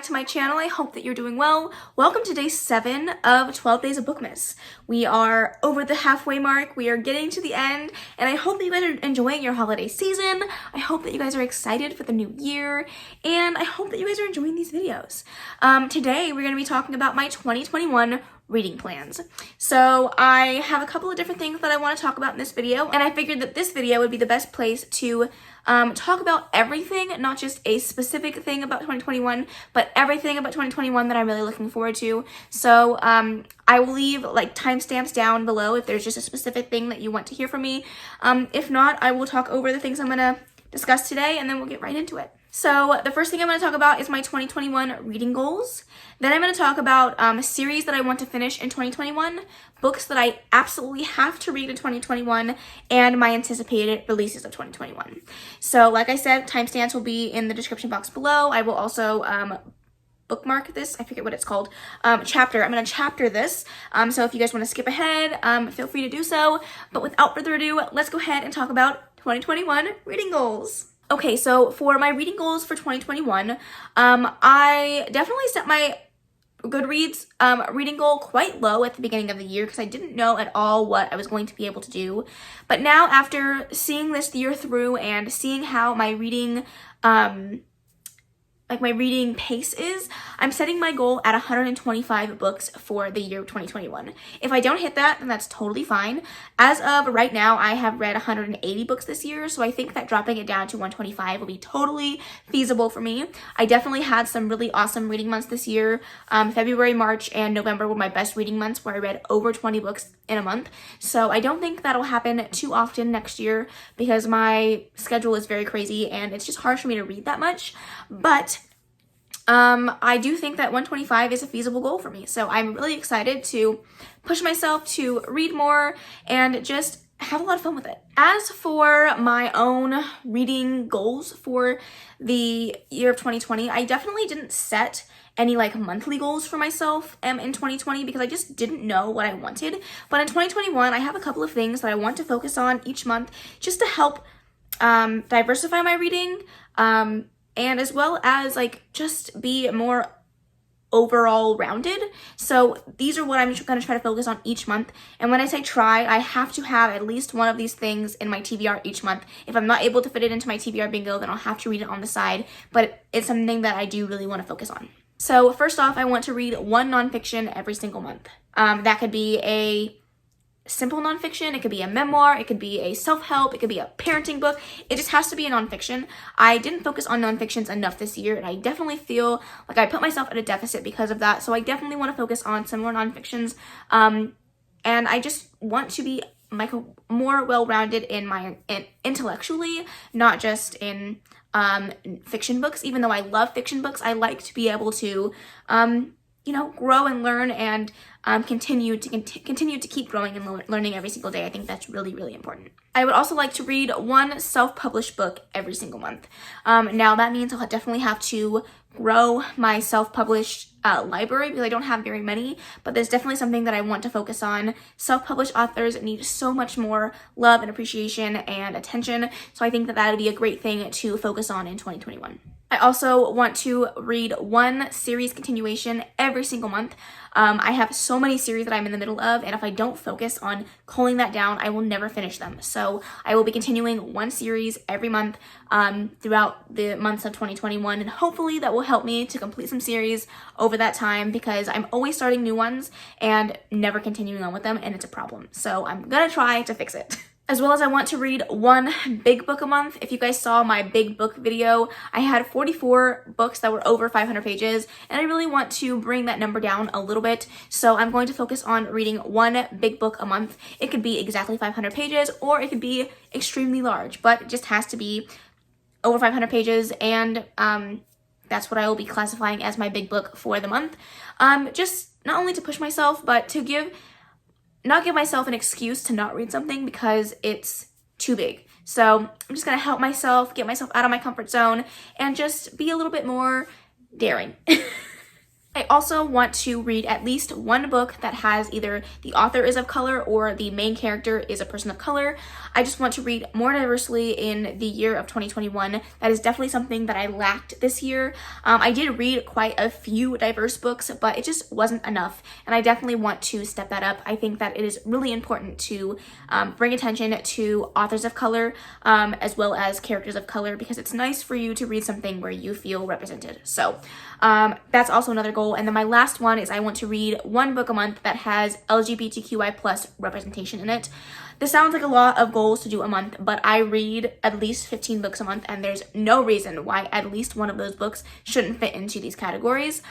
to my channel. I hope that you're doing well. Welcome to day 7 of 12 Days of Bookmas. We are over the halfway mark. We are getting to the end, and I hope that you guys are enjoying your holiday season. I hope that you guys are excited for the new year, and I hope that you guys are enjoying these videos. Today, we're going to be talking about my 2021 reading plans. So I have a couple of different things that I want to talk about in this video, and I figured that this video would be the best place to talk about everything, not just a specific thing about 2021, but everything about 2021 that I'm really looking forward to. So I will leave like timestamps down below if there's just a specific thing that you want to hear from me. If not, I will talk over the things I'm gonna discuss today, and then we'll get right into it. So the first thing I'm going to talk about is my 2021 reading goals. Then I'm going to talk about a series that I want to finish in 2021, books that I absolutely have to read in 2021, and my anticipated releases of 2021. So like I said, timestamps will be in the description box below. I will also bookmark this, I forget what it's called, chapter. I'm going to chapter this, so if you guys want to skip ahead, feel free to do so. But without further ado, let's go ahead and talk about 2021 reading goals. Okay, so for my reading goals for 2021, I definitely set my Goodreads reading goal quite low at the beginning of the year because I didn't know at all what I was going to be able to do. But now, after seeing this year through and seeing how my reading my reading pace is, I'm setting my goal at 125 books for the year of 2021. If I don't hit that, then that's totally fine. As of right now, I have read 180 books this year, so I think that dropping it down to 125 will be totally feasible for me. I definitely had some really awesome reading months this year. February, March, and November were my best reading months where I read over 20 books in a month. So I don't think that'll happen too often next year because my schedule is very crazy and it's just hard for me to read that much. But I do think that 125 is a feasible goal for me. So I'm really excited to push myself to read more and just have a lot of fun with it. As for my own reading goals for the year of 2020, I definitely didn't set any like monthly goals for myself in 2020 because I just didn't know what I wanted. But in 2021, I have a couple of things that I want to focus on each month just to help diversify my reading, and as well as like just be more overall rounded. So these are what I'm going to try to focus on each month. And when I say try, I have to have at least one of these things in my TBR each month. If I'm not able to fit it into my TBR bingo, then I'll have to read it on the side. But it's something that I do really want to focus on. So first off, I want to read one nonfiction every single month. That could be a simple nonfiction, it could be a memoir, it could be a self-help, it could be a parenting book. It just has to be a nonfiction. I didn't focus on nonfictions enough this year, and I definitely feel like I put myself at a deficit because of that. So I definitely want to focus on some more nonfictions, and I just want to be more well-rounded in intellectually, not just in fiction books. Even though I love fiction books, I like to be able to grow and learn and continue to keep growing and learning every single day. I think that's really, really important. I would also like to read one self-published book every single month. Now that means I'll definitely have to grow my self-published library because I don't have very many, but there's definitely something that I want to focus on. Self-published authors need so much more love and appreciation and attention, so I think that would be a great thing to focus on in 2021. I also want to read one series continuation every single month. I have so many series that I'm in the middle of, and if I don't focus on culling that down, I will never finish them. So I will be continuing one series every month throughout the months of 2021, and hopefully that will help me to complete some series over that time because I'm always starting new ones and never continuing on with them, and it's a problem. So I'm gonna try to fix it. As well as I want to read one big book a month. If you guys saw my big book video, I had 44 books that were over 500 pages, and I really want to bring that number down a little bit. So I'm going to focus on reading one big book a month. It could be exactly 500 pages, or it could be extremely large, but it just has to be over 500 pages, and that's what I will be classifying as my big book for the month. Just not only to push myself, but to not give myself an excuse to not read something because it's too big. So I'm just gonna help myself, get myself out of my comfort zone, and just be a little bit more daring. I also want to read at least one book that has either the author is of color or the main character is a person of color. I just want to read more diversely in the year of 2021. That is definitely something that I lacked this year. I did read quite a few diverse books, but it just wasn't enough, and I definitely want to step that up. I think that it is really important to bring attention to authors of color as well as characters of color, because it's nice for you to read something where you feel represented. So that's also another goal. And then my last one is I want to read one book a month that has LGBTQI plus representation in it. This sounds like a lot of goals to do a month, but I read at least 15 books a month, and there's no reason why at least one of those books shouldn't fit into these categories.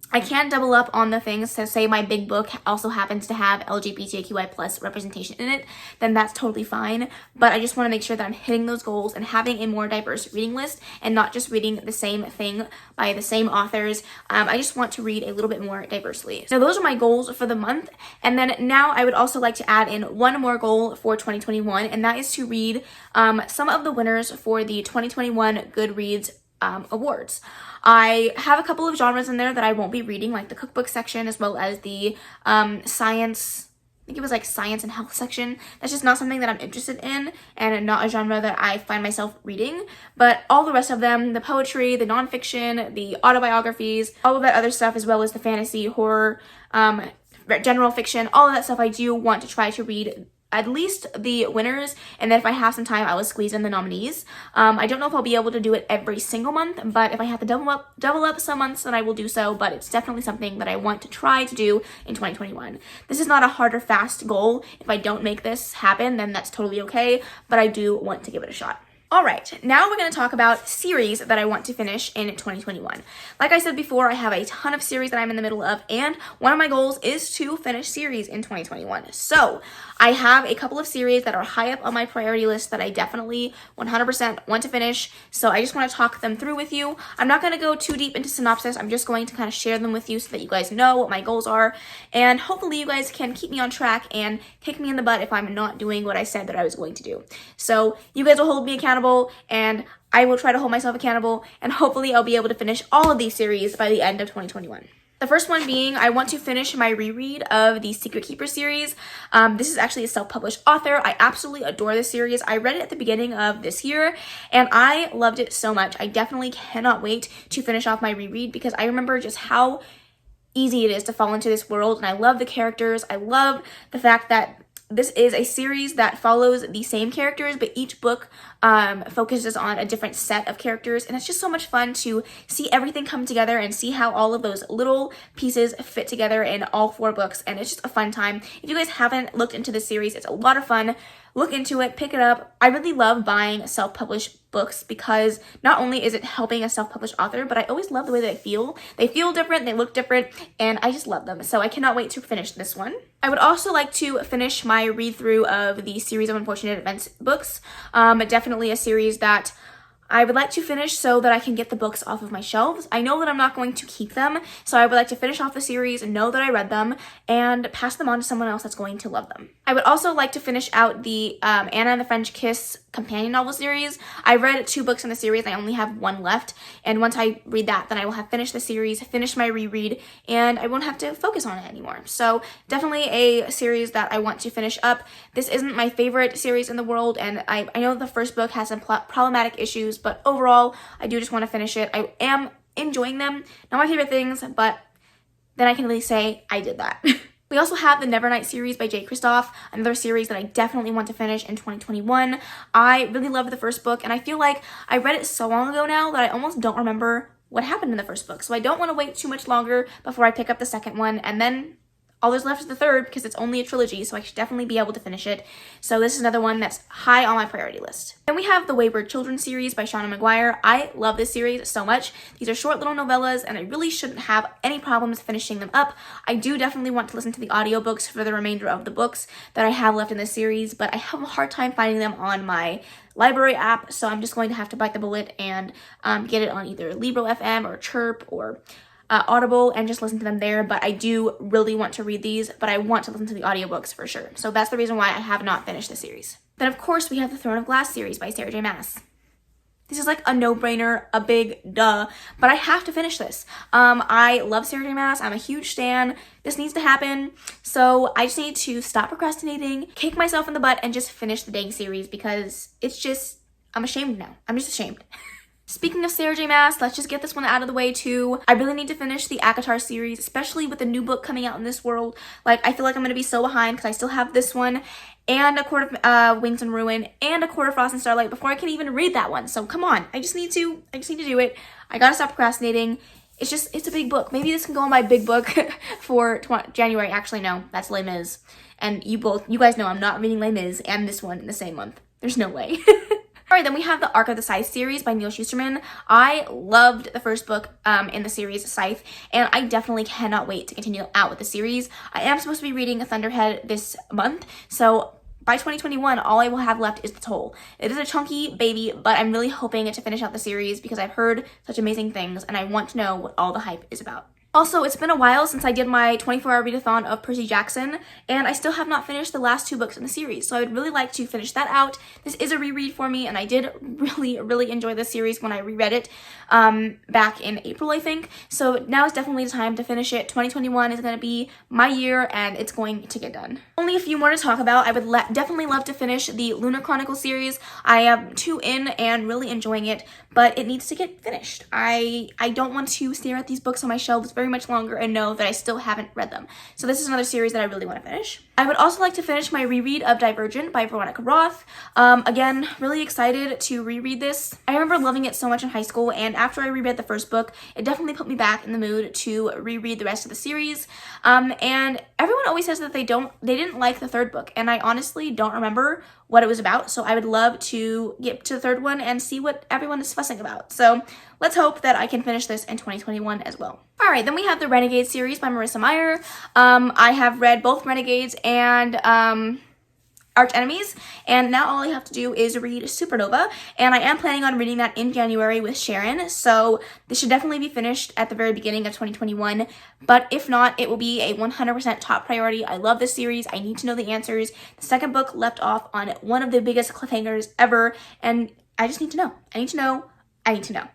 I can double up on the things, so say my big book also happens to have LGBTQI plus representation in it, then that's totally fine. But I just want to make sure that I'm hitting those goals and having a more diverse reading list and not just reading the same thing by the same authors. I just want to read a little bit more diversely. So those are my goals for the month. And then now I would also like to add in one more goal for 2021, and that is to read some of the winners for the 2021 Goodreads awards. I have a couple of genres in there that I won't be reading, like the cookbook section as well as the science, I think it was like science and health section. That's just not something that I'm interested in and not a genre that I find myself reading. But all the rest of them, the poetry, the nonfiction, the autobiographies, all of that other stuff, as well as the fantasy, horror, general fiction, all of that stuff, I do want to try to read at least the winners, and then if I have some time I will squeeze in the nominees. I don't know if I'll be able to do it every single month, but if I have to double up some months, then I will do so. But it's definitely something that I want to try to do in 2021. This is not a hard or fast goal. If I don't make this happen, then that's totally okay, but I do want to give it a shot. All right, now we're going to talk about series that I want to finish in 2021. Like I said before, I have a ton of series that I'm in the middle of, and one of my goals is to finish series in 2021. So I have a couple of series that are high up on my priority list that I definitely 100% want to finish. So I just want to talk them through with you. I'm not going to go too deep into synopsis. I'm just going to kind of share them with you so that you guys know what my goals are. And hopefully you guys can keep me on track and kick me in the butt if I'm not doing what I said that I was going to do. So you guys will hold me accountable, and I will try to hold myself accountable, and hopefully I'll be able to finish all of these series by the end of 2021. The first one being, I want to finish my reread of the Secret Keeper series. This is actually a self-published author. I absolutely adore this series. I read it at the beginning of this year, and I loved it so much. I definitely cannot wait to finish off my reread, because I remember just how easy it is to fall into this world, and I love the characters. I love the fact that this is a series that follows the same characters, but each book focuses on a different set of characters, and it's just so much fun to see everything come together and see how all of those little pieces fit together in all 4 books, and it's just a fun time. If you guys haven't looked into this series, it's a lot of fun. Look into it, pick it up. I really love buying self-published books because not only is it helping a self-published author, but I always love the way they feel. They feel different, they look different, and I just love them. So I cannot wait to finish this one. I would also like to finish my read-through of the Series of Unfortunate Events books. Definitely a series that I would like to finish so that I can get the books off of my shelves. I know that I'm not going to keep them, so I would like to finish off the series, know that I read them, and pass them on to someone else that's going to love them. I would also like to finish out the Anna and the French Kiss companion novel series. I read 2 books in the series. I only have 1 left, and once I read that, then I will have finished the series, finished my reread, and I won't have to focus on it anymore. So definitely a series that I want to finish up. This isn't my favorite series in the world, and I know the first book has some problematic issues, but overall, I do just want to finish it. I am enjoying them. Not my favorite things, but then I can really say I did that. We also have the Nevernight series by Jay Kristoff, another series that I definitely want to finish in 2021. I really loved the first book, and I feel like I read it so long ago now that I almost don't remember what happened in the first book. So I don't want to wait too much longer before I pick up the second one, and then all there's left is the third, because it's only a trilogy, so I should definitely be able to finish it. So this is another one that's high on my priority list. Then we have the Wayward Children series by Shauna McGuire. I love this series so much. These are short little novellas, and I really shouldn't have any problems finishing them up. I do definitely want to listen to the audiobooks for the remainder of the books that I have left in this series, but I have a hard time finding them on my library app, so I'm just going to have to bite the bullet and get it on either Libro FM or Chirp or Audible and just listen to them there. But I do really want to read these, but I want to listen to the audiobooks for sure. So that's the reason why I have not finished the series. Then of course we have the Throne of Glass series by Sarah J. Maas. This is like a no-brainer, a big duh, but I have to finish this. I love Sarah J. Maas. I'm a huge stan. This needs to happen. So I just need to stop procrastinating, kick myself in the butt, and just finish the dang series because it's just, I'm ashamed now. I'm just ashamed. Speaking of Sarah J. Maas, let's just get this one out of the way too. I really need to finish the ACOTAR series, especially with the new book coming out in this world. Like, I feel like I'm going to be so behind because I still have this one and A Court of Wings and Ruin and A Court of Frost and Starlight before I can even read that one. So come on, I just need to do it. I gotta stop procrastinating. It's a big book. Maybe this can go on my big book for January. Actually, no, that's Les Mis. And you guys know I'm not reading Les Mis and this one in the same month. There's no way. Alright, then we have the Arc of the Scythe series by Neil Shusterman. I loved the first book in the series, Scythe, and I definitely cannot wait to continue out with the series. I am supposed to be reading Thunderhead this month, so by 2021, all I will have left is The Toll. It is a chunky baby, but I'm really hoping to finish out the series because I've heard such amazing things, and I want to know what all the hype is about. Also, it's been a while since I did my 24-hour readathon of Percy Jackson, and I still have not finished the last 2 books in the series, so I would really like to finish that out. This is a reread for me, and I did really enjoy this series when I reread it back in April, I think. So now is definitely the time to finish it. 2021 is going to be my year, and it's going to get done. Only a few more to talk about. I would definitely love to finish the Lunar Chronicle series. I am 2 in and really enjoying it, but it needs to get finished. I don't want to stare at these books on my shelves very much longer and know that I still haven't read them. So this is another series that I really want to finish. I would also like to finish my reread of Divergent by Veronica Roth. Again, really excited to reread this. I remember loving it so much in high school, and after I reread the first book, it definitely put me back in the mood to reread the rest of the series. And everyone always says that they didn't like the third book, and I honestly don't remember what it was about, so I would love to get to the third one and see what everyone is fussing about. So let's hope that I can finish this in 2021 as well. Alright, then we have the Renegade series by Marissa Meyer. I have read both Renegades and Arch Enemies, and now all I have to do is read Supernova, and I am planning on reading that in January with Sharon, so this should definitely be finished at the very beginning of 2021, but if not, it will be a 100% top priority. I love this series. I need to know the answers. The second book left off on one of the biggest cliffhangers ever, and I just need to know. I need to know.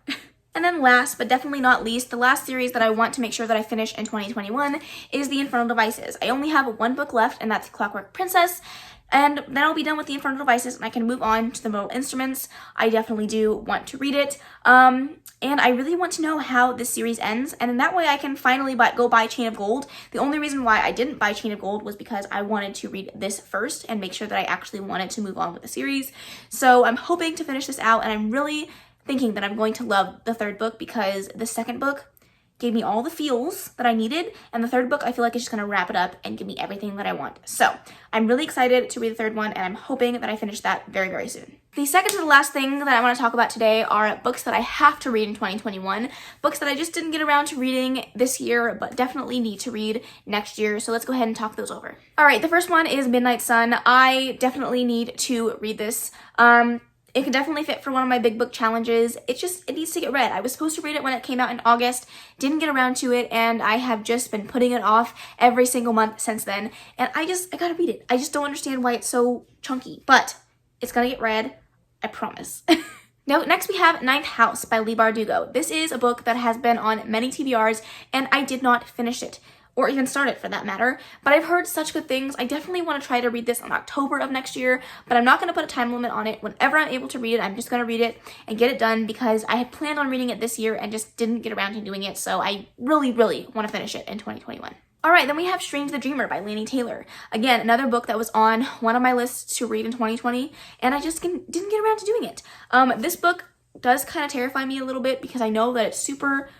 And then last, but definitely not least, the last series that I want to make sure that I finish in 2021 is The Infernal Devices. I only have 1 book left, and that's Clockwork Princess. And then I'll be done with the Infernal Devices, and I can move on to the Mortal Instruments. I definitely do want to read it. And I really want to know how this series ends. And in that way, I can finally go buy Chain of Gold. The only reason why I didn't buy Chain of Gold was because I wanted to read this first and make sure that I actually wanted to move on with the series. So I'm hoping to finish this out, and I'm really thinking that I'm going to love the third book because the second book gave me all the feels that I needed, and the third book I feel like is just going to wrap it up and give me everything that I want. So I'm really excited to read the third one, and I'm hoping that I finish that very soon. The second to the last thing that I want to talk about today are books that I have to read in 2021, books that I just didn't get around to reading this year but definitely need to read next year, so let's go ahead and talk those over. Alright, the first one is Midnight Sun. I definitely need to read this. It can definitely fit for one of my big book challenges. It needs to get read. I was supposed to read it when it came out in August, didn't get around to it, and I have just been putting it off every single month since then. And I gotta read it. I just don't understand why it's so chunky, but it's gonna get read. I promise. Now, next we have Ninth House by Leigh Bardugo. This is a book that has been on many TBRs, and I did not finish it, or even start it for that matter, but I've heard such good things. I definitely want to try to read this in October of next year, but I'm not going to put a time limit on it. Whenever I'm able to read it, I'm just going to read it and get it done because I had planned on reading it this year and just didn't get around to doing it, so I really want to finish it in 2021. Alright, then we have Strange the Dreamer by Laini Taylor. Again, another book that was on one of my lists to read in 2020, and I just didn't get around to doing it. This book does kind of terrify me a little bit because I know that it's super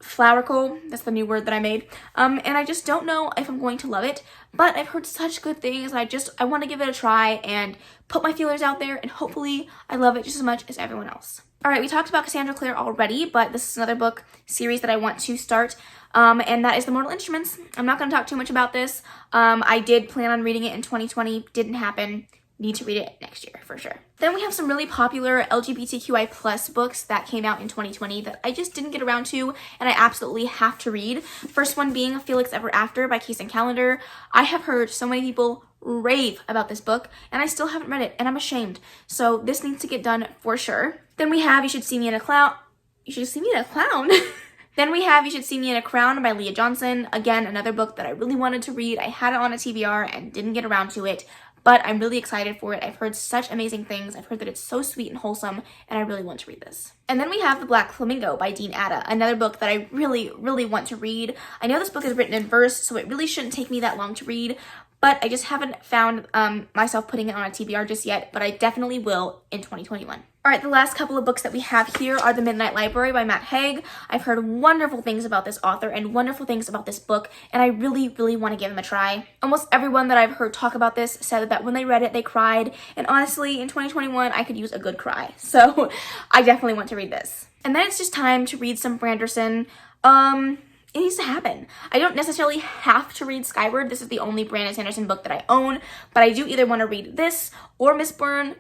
flourical, that's the new word that I made, and I just don't know if I'm going to love it, but I've heard such good things, and I want to give it a try and put my feelers out there, and hopefully I love it just as much as everyone else. Alright, we talked about Cassandra Clare already, but this is another book series that I want to start, and that is The Mortal Instruments. I'm not going to talk too much about this. I did plan on reading it in 2020, didn't happen. need to read it next year for sure. Then we have some really popular LGBTQI plus books that came out in 2020 that I just didn't get around to and I absolutely have to read. First one being Felix Ever After by Case and Callender. I have heard so many people rave about this book and I still haven't read it and I'm ashamed. So this needs to get done for sure. Then we have You Should See Me in a Clown. You Should See Me in a Clown? Then we have You Should See Me in a Crown by Leah Johnson. Again, another book that I really wanted to read. I had it on a TBR and didn't get around to it, but I'm really excited for it. I've heard such amazing things. I've heard that it's so sweet and wholesome, and I really want to read this. And then we have The Black Flamingo by Dean Atta, another book that I really, really want to read. I know this book is written in verse, so it really shouldn't take me that long to read, but I just haven't found myself putting it on a TBR just yet, but I definitely will in 2021. All right, the last couple of books that we have here are The Midnight Library by Matt Haig. I've heard wonderful things about this author and wonderful things about this book, and I really, really want to give him a try. Almost everyone that I've heard talk about this said that when they read it, they cried, and honestly, in 2021, I could use a good cry. So I definitely want to read this. And then it's just time to read some Branderson. It needs to happen. I don't necessarily have to read Skyward. This is the only Brandon Sanderson book that I own, but I do either want to read this or Miss Bourne,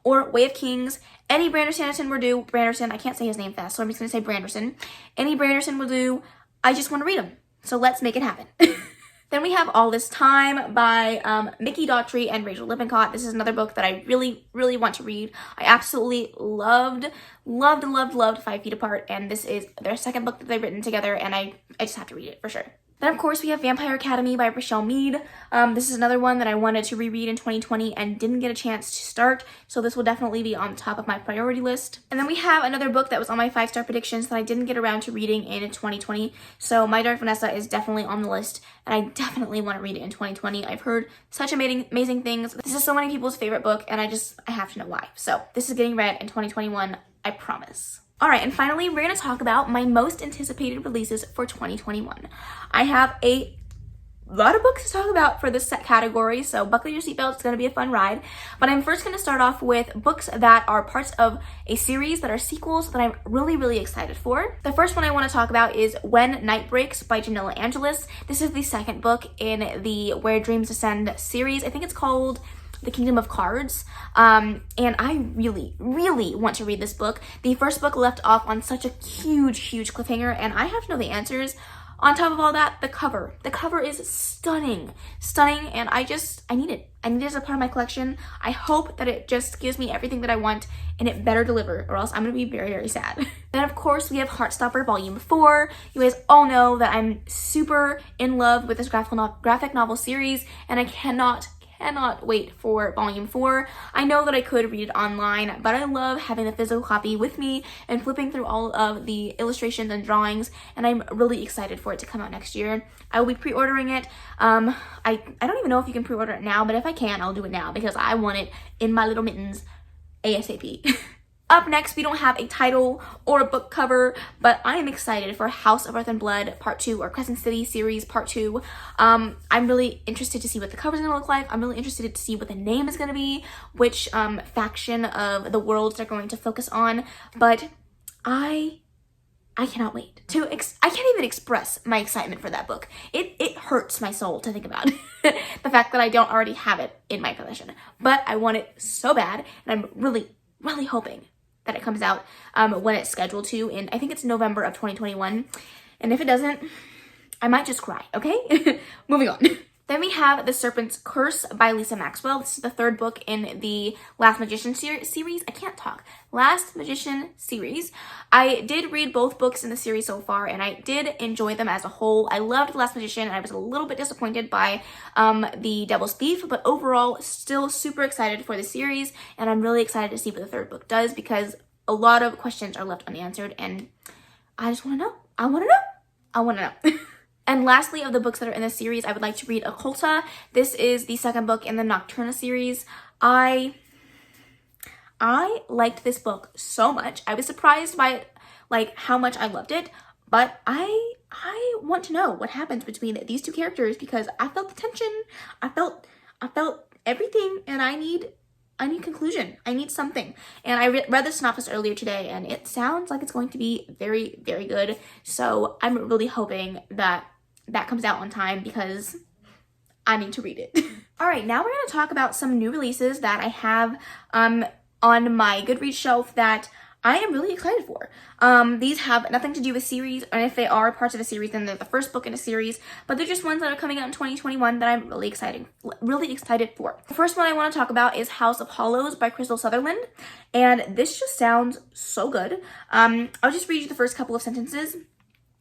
or Way of Kings. Any Brandon Sanderson will do. Branderson, I can't say his name fast, so I'm just going to say Branderson. Any Branderson will do. I just want to read them. So let's make it happen. Then we have All This Time by Mickey Daughtry and Rachel Lippincott. This is another book that I really, really want to read. I absolutely loved 5 Feet Apart, and this is their second book that they've written together, and I just have to read it for sure. Then, of course, we have Vampire Academy by Rochelle Mead. This is another one that I wanted to reread in 2020 and didn't get a chance to start, so this will definitely be on top of my priority list. And then we have another book that was on my 5-star predictions that I didn't get around to reading in 2020, so My Dark Vanessa is definitely on the list, and I definitely want to read it in 2020. I've heard such amazing things. This is so many people's favorite book, and I have to know why. So this is getting read in 2021, I promise. All right, and finally, we're going to talk about my most anticipated releases for 2021. I have a lot of books to talk about for this set category, so buckle your seatbelts, it's going to be a fun ride. But I'm first going to start off with books that are parts of a series that are sequels that I'm really, really excited for. The first one I want to talk about is When Night Breaks by Janella Angelis. This is the second book in the Where Dreams Ascend series. I think it's called The Kingdom of Cards, and I really, really want to read this book. The first book left off on such a huge cliffhanger, and I have to know the answers. On top of all that, the cover is stunning, and I need it. I need it as a part of my collection. I hope that it just gives me everything that I want, and it better deliver, or else I'm gonna be very, very sad. Then, of course, we have Heartstopper Volume 4. You guys all know that I'm super in love with this graphic novel series, and I cannot wait for Volume 4. I know that I could read it online, but I love having the physical copy with me and flipping through all of the illustrations and drawings, and I'm really excited for it to come out next year. I will be pre-ordering it. I don't even know if you can pre-order it now, but if I can, I'll do it now because I want it in my little mittens ASAP. Up next, we don't have a title or a book cover, but I am excited for House of Earth and Blood Part 2 or Crescent City series Part 2. I'm really interested to see what the cover is going to look like. I'm really interested to see what the name is going to be, which faction of the worlds they're going to focus on, but I cannot wait. I can't even express my excitement for that book. It hurts my soul to think about the fact that I don't already have it in my possession, but I want it so bad, and I'm really, really hoping that it comes out when it's scheduled to, and I think it's November of 2021. And if it doesn't, I might just cry, okay? Moving on. Then we have The Serpent's Curse by Lisa Maxwell. This is the third book in the Last Magician series. I can't talk. Last Magician series. I did read both books in the series so far, and I did enjoy them as a whole. I loved The Last Magician, and I was a little bit disappointed by The Devil's Thief, but overall, still super excited for the series, and I'm really excited to see what the third book does because a lot of questions are left unanswered, and I just want to know. I want to know. And lastly, of the books that are in this series, I would like to read Occulta. This is the second book in the Nocturna series. I liked this book so much. I was surprised by how much I loved it, but I want to know what happens between these two characters because I felt the tension. I felt everything, and I need conclusion. I need something. And I read the synopsis earlier today, and it sounds like it's going to be very, very good. So I'm really hoping that comes out on time because I need to read it. All right, now we're going to talk about some new releases that I have on my Goodreads shelf that I am really excited for. These have nothing to do with series, and if they are parts of a series, then they're the first book in a series, but they're just ones that are coming out in 2021 that I'm really excited for. The first one I want to talk about is House of Hollows by Crystal Sutherland, and this just sounds so good. I'll just read you the first couple of sentences.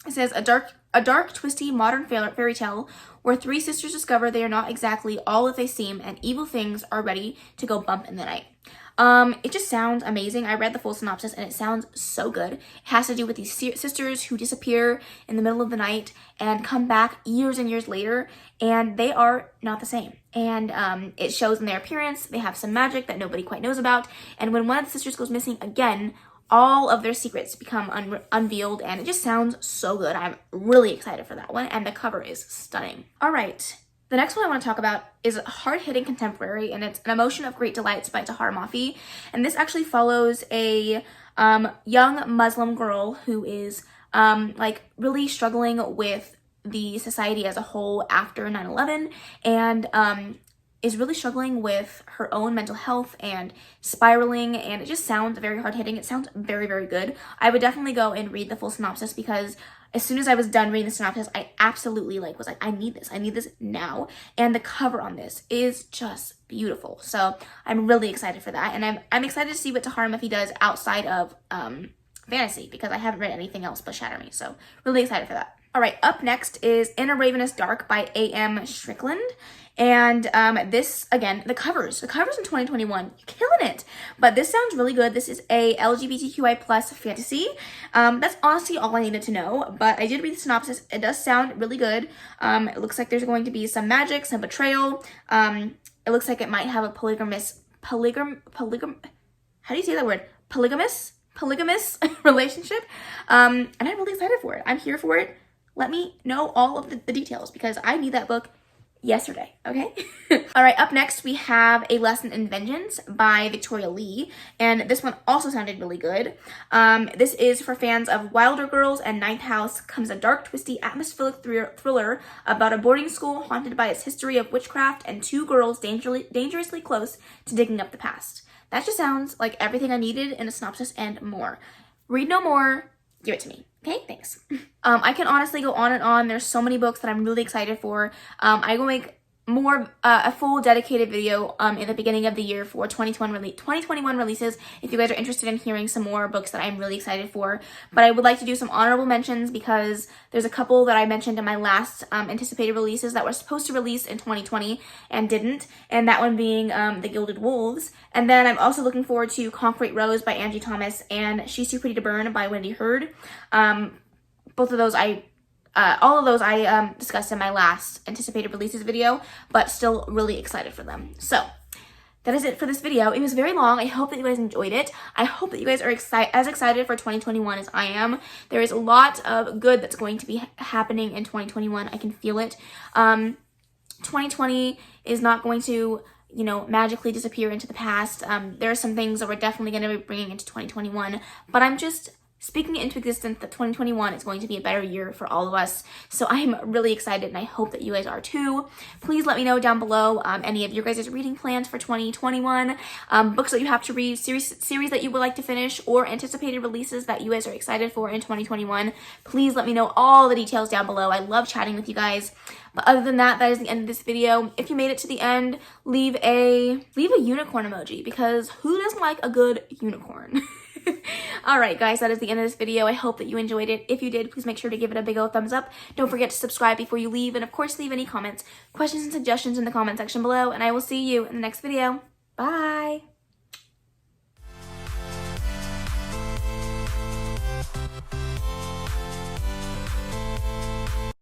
It says, a dark, twisty, modern fairy tale where three sisters discover they are not exactly all that they seem and evil things are ready to go bump in the night. It just sounds amazing. I read the full synopsis and it sounds so good. It has to do with these sisters who disappear in the middle of the night and come back years and years later, and they are not the same. And it shows in their appearance. They have some magic that nobody quite knows about, and when one of the sisters goes missing again, all of their secrets become unveiled, and it just sounds so good. I'm really excited for that one, and the cover is stunning. All right, the next one I want to talk about is hard-hitting contemporary, and it's An Emotion of Great Delights by Tahar Mafi. And this actually follows a young Muslim girl who is like really struggling with the society as a whole after 9/11, and is really struggling with her own mental health and spiraling, and it just sounds very hard-hitting. It sounds very, very good. I would definitely go and read the full synopsis, because as soon as I was done reading the synopsis, I absolutely was like, I need this now. And the cover on this is just beautiful. So I'm really excited for that, and I'm excited to see what Tahar Mafi does outside of fantasy, because I haven't read anything else but Shatter Me. So really excited for that. All right, up next is In a Ravenous Dark by A.M. Strickland. And this, again, the covers in 2021, killing it. But this sounds really good. This is a LGBTQI plus fantasy. That's honestly all I needed to know, but I did read the synopsis. It does sound really good. It looks like there's going to be some magic, some betrayal. It looks like it might have a polygamous relationship. And I'm really excited for it. I'm here for it. Let me know all of the details, because I need that book yesterday, okay? All right, up next we have A Lesson in Vengeance by Victoria Lee, and this one also sounded really good. This is for fans of Wilder Girls, and Ninth House comes a dark, twisty, atmospheric thriller about a boarding school haunted by its history of witchcraft and two girls dangerously close to digging up the past. That just sounds like everything I needed in a synopsis and more. Read no more, give it to me. Okay, thanks. I can honestly go on and on. There's so many books that I'm really excited for. I will make a full dedicated video in the beginning of the year for 2021 releases, if you guys are interested in hearing some more books that I'm really excited for. But I would like to do some honorable mentions, because there's a couple that I mentioned in my last anticipated releases that were supposed to release in 2020 and didn't, and that one being The Gilded Wolves. And then I'm also looking forward to Concrete Rose by Angie Thomas and She's Too Pretty to Burn by Wendy Hurd. Both of those all of those I discussed in my last anticipated releases video, but still really excited for them. So that is it for this video. It was very long. I hope that you guys enjoyed it. I hope that you guys are as excited for 2021 as I am. There is a lot of good that's going to be happening in 2021. I can feel it. 2020 is not going to, magically disappear into the past. There are some things that we're definitely going to be bringing into 2021, but I'm just speaking it into existence that 2021 is going to be a better year for all of us. So I'm really excited, and I hope that you guys are too. Please let me know down below any of your guys' reading plans for 2021, books that you have to read, series that you would like to finish, or anticipated releases that you guys are excited for in 2021. Please let me know all the details down below. I love chatting with you guys. But other than that, that is the end of this video. If you made it to the end, leave a unicorn emoji, because who doesn't like a good unicorn? Alright guys, that is the end of this video. I hope that you enjoyed it. If you did, please make sure to give it a big old thumbs up. Don't forget to subscribe before you leave, and of course leave any comments, questions, and suggestions in the comment section below, and I will see you in the next video. Bye!